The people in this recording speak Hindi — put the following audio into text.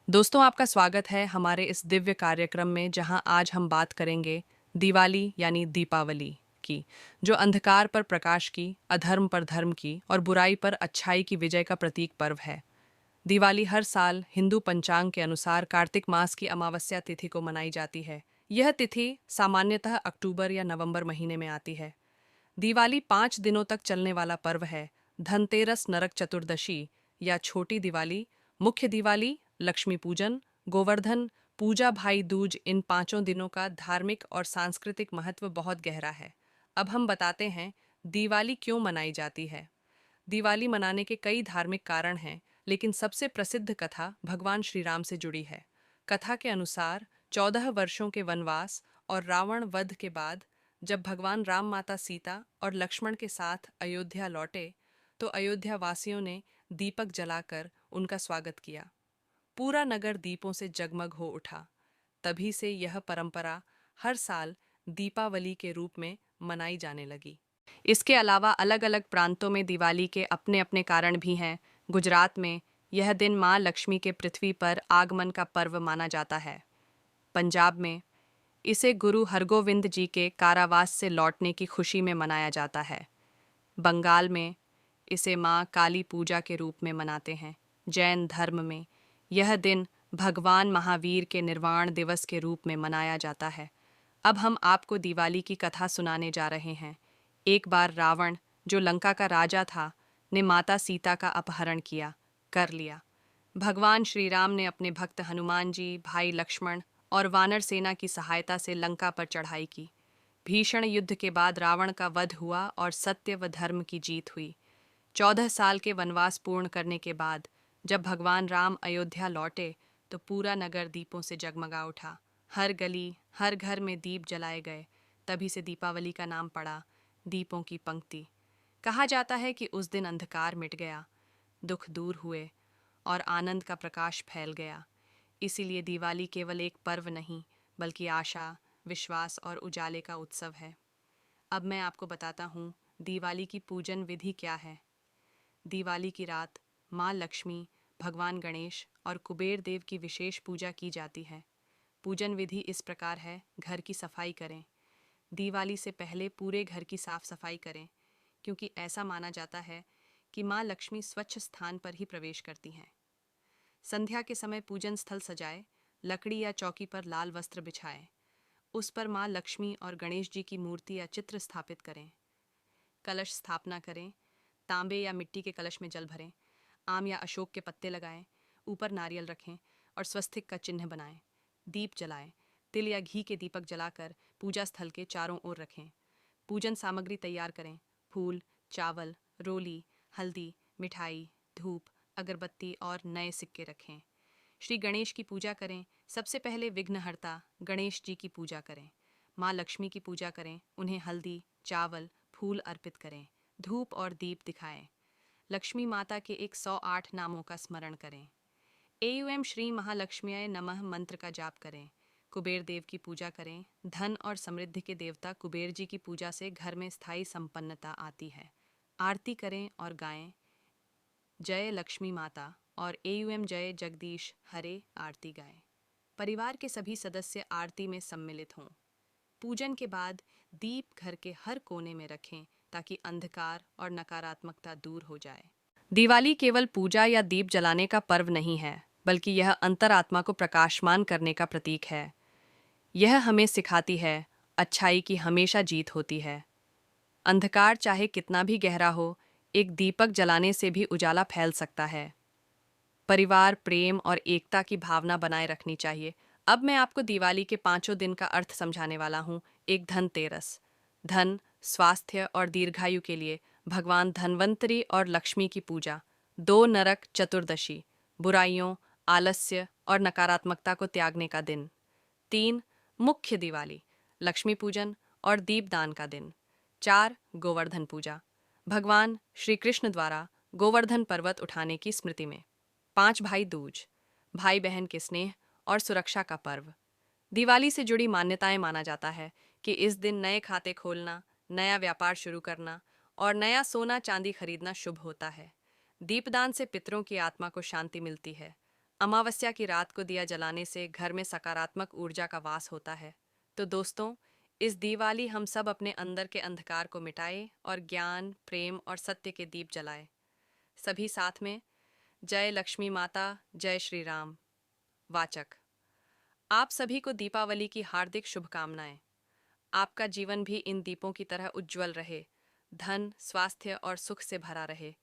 दोस्तों, आपका स्वागत है हमारे इस दिव्य कार्यक्रम में जहां आज हम बात करेंगे दिवाली यानी दीपावली की, जो अंधकार पर प्रकाश की, अधर्म पर धर्म की और बुराई पर अच्छाई की विजय का प्रतीक पर्व है। दिवाली हर साल हिंदू पंचांग के अनुसार कार्तिक मास की अमावस्या तिथि को मनाई जाती है। यह तिथि सामान्यतः अक्टूबर या नवंबर महीने में आती है। दिवाली 5 दिनों तक चलने वाला पर्व है। धनतेरस, नरक चतुर्दशी या छोटी दिवाली, मुख्य दिवाली, लक्ष्मी पूजन, गोवर्धन पूजा, भाई दूज, इन 5 दिनों का धार्मिक और सांस्कृतिक महत्व बहुत गहरा है। अब हम बताते हैं दिवाली क्यों मनाई जाती है। दिवाली मनाने के कई धार्मिक कारण हैं, लेकिन सबसे प्रसिद्ध कथा भगवान श्री राम से जुड़ी है। कथा के अनुसार 14 वर्षों के वनवास और रावण वध के बाद जब भगवान राम, माता सीता और लक्ष्मण के साथ अयोध्या लौटे, तो अयोध्या वासियों ने दीपक जलाकर उनका स्वागत किया। पूरा नगर दीपों से जगमग हो उठा। तभी से यह परंपरा हर साल दीपावली के रूप में मनाई जाने लगी। इसके अलावा अलग अलग प्रांतों में दिवाली के अपने अपने कारण भी हैं। गुजरात में यह दिन माँ लक्ष्मी के पृथ्वी पर आगमन का पर्व माना जाता है। पंजाब में इसे गुरु हरगोविंद जी के कारावास से लौटने की खुशी में मनाया जाता है। बंगाल में इसे माँ काली पूजा के रूप में मनाते हैं। जैन धर्म में यह दिन भगवान महावीर के निर्वाण दिवस के रूप में मनाया जाता है। अब हम आपको दिवाली की कथा सुनाने जा रहे हैं। एक बार रावण, जो लंका का राजा था, ने माता सीता का अपहरण कर लिया। भगवान श्री राम ने अपने भक्त हनुमान जी, भाई लक्ष्मण और वानर सेना की सहायता से लंका पर चढ़ाई की। भीषण युद्ध के बाद रावण का वध हुआ और सत्य व धर्म की जीत हुई। 14 साल के वनवास पूर्ण करने के बाद जब भगवान राम अयोध्या लौटे, तो पूरा नगर दीपों से जगमगा उठा। हर गली, हर घर में दीप जलाए गए। तभी से दीपावली का नाम पड़ा, दीपों की पंक्ति। कहा जाता है कि उस दिन अंधकार मिट गया, दुख दूर हुए और आनंद का प्रकाश फैल गया। इसीलिए दिवाली केवल एक पर्व नहीं, बल्कि आशा, विश्वास और उजाले का उत्सव है। अब मैं आपको बताता हूँ दिवाली की पूजन विधि क्या है। दिवाली की रात माँ लक्ष्मी, भगवान गणेश और कुबेर देव की विशेष पूजा की जाती है। पूजन विधि इस प्रकार है। घर की सफाई करें। दिवाली से पहले पूरे घर की साफ सफाई करें, क्योंकि ऐसा माना जाता है कि माँ लक्ष्मी स्वच्छ स्थान पर ही प्रवेश करती हैं। संध्या के समय पूजन स्थल सजाएं। लकड़ी या चौकी पर लाल वस्त्र बिछाएं। उस पर माँ लक्ष्मी और गणेश जी की मूर्ति या चित्र स्थापित करें। कलश स्थापना करें। तांबे या मिट्टी के कलश में जल भरें। आम या अशोक के पत्ते लगाएं। ऊपर नारियल रखें और स्वस्तिक का चिन्ह बनाएं। दीप जलाएं। तिल या घी के दीपक जलाकर पूजा स्थल के चारों ओर रखें। पूजन सामग्री तैयार करें। फूल, चावल, रोली, हल्दी, मिठाई, धूप, अगरबत्ती और नए सिक्के रखें। श्री गणेश की पूजा करें। सबसे पहले विघ्नहर्ता गणेश जी की पूजा करें। माँ लक्ष्मी की पूजा करें। उन्हें हल्दी, चावल, फूल अर्पित करें। धूप और दीप दिखाएं। लक्ष्मी माता के 108 नामों का स्मरण करें। एयुएम श्री महालक्ष्म्याय नमः मंत्र का जाप करें। कुबेर देव की पूजा करें। धन और समृद्धि के देवता कुबेर जी की पूजा से घर में स्थायी संपन्नता आती है। आरती करें और गाएं, जय लक्ष्मी माता और एयुएम जय जगदीश हरे, आरती गाएं। परिवार के सभी सदस्य आरती में सम्मिलित हों। पूजन के बाद दीप घर के हर कोने में रखें, ताकि अंधकार और नकारात्मकता दूर हो जाए। दिवाली केवल पूजा या दीप जलाने का पर्व नहीं है, बल्कि यह अंतरात्मा को प्रकाशमान करने का प्रतीक है। यह हमें सिखाती है अच्छाई की हमेशा जीत होती है। अंधकार चाहे कितना भी गहरा हो, एक दीपक जलाने से भी उजाला फैल सकता है। परिवार, प्रेम और एकता की भावना बनाए रखनी चाहिए। अब मैं आपको दिवाली के 5 दिन का अर्थ समझाने वाला हूँ। एक, धनतेरस। धन, स्वास्थ्य और दीर्घायु के लिए भगवान धन्वंतरी और लक्ष्मी की पूजा। 2, नरक चतुर्दशी। बुराइयों, आलस्य और नकारात्मकता को त्यागने का दिन। 3, मुख्य दिवाली। लक्ष्मी पूजन और दीपदान का दिन। 4, गोवर्धन पूजा। भगवान श्री कृष्ण द्वारा गोवर्धन पर्वत उठाने की स्मृति में। 5, भाई दूज। भाई बहन के स्नेह और सुरक्षा का पर्व। दिवाली से जुड़ी मान्यताएं माना जाता है कि इस दिन नए खाते खोलना, नया व्यापार शुरू करना और नया सोना चांदी खरीदना शुभ होता है। दीपदान से पितरों की आत्मा को शांति मिलती है। अमावस्या की रात को दिया जलाने से घर में सकारात्मक ऊर्जा का वास होता है। तो दोस्तों, इस दिवाली हम सब अपने अंदर के अंधकार को मिटाएं और ज्ञान, प्रेम और सत्य के दीप जलाएं। सभी साथ में, जय लक्ष्मी माता, जय श्री राम। वाचक, आप सभी को दीपावली की हार्दिक शुभकामनाएं। आपका जीवन भी इन दीपों की तरह उज्जवल रहे, धन, स्वास्थ्य और सुख से भरा रहे।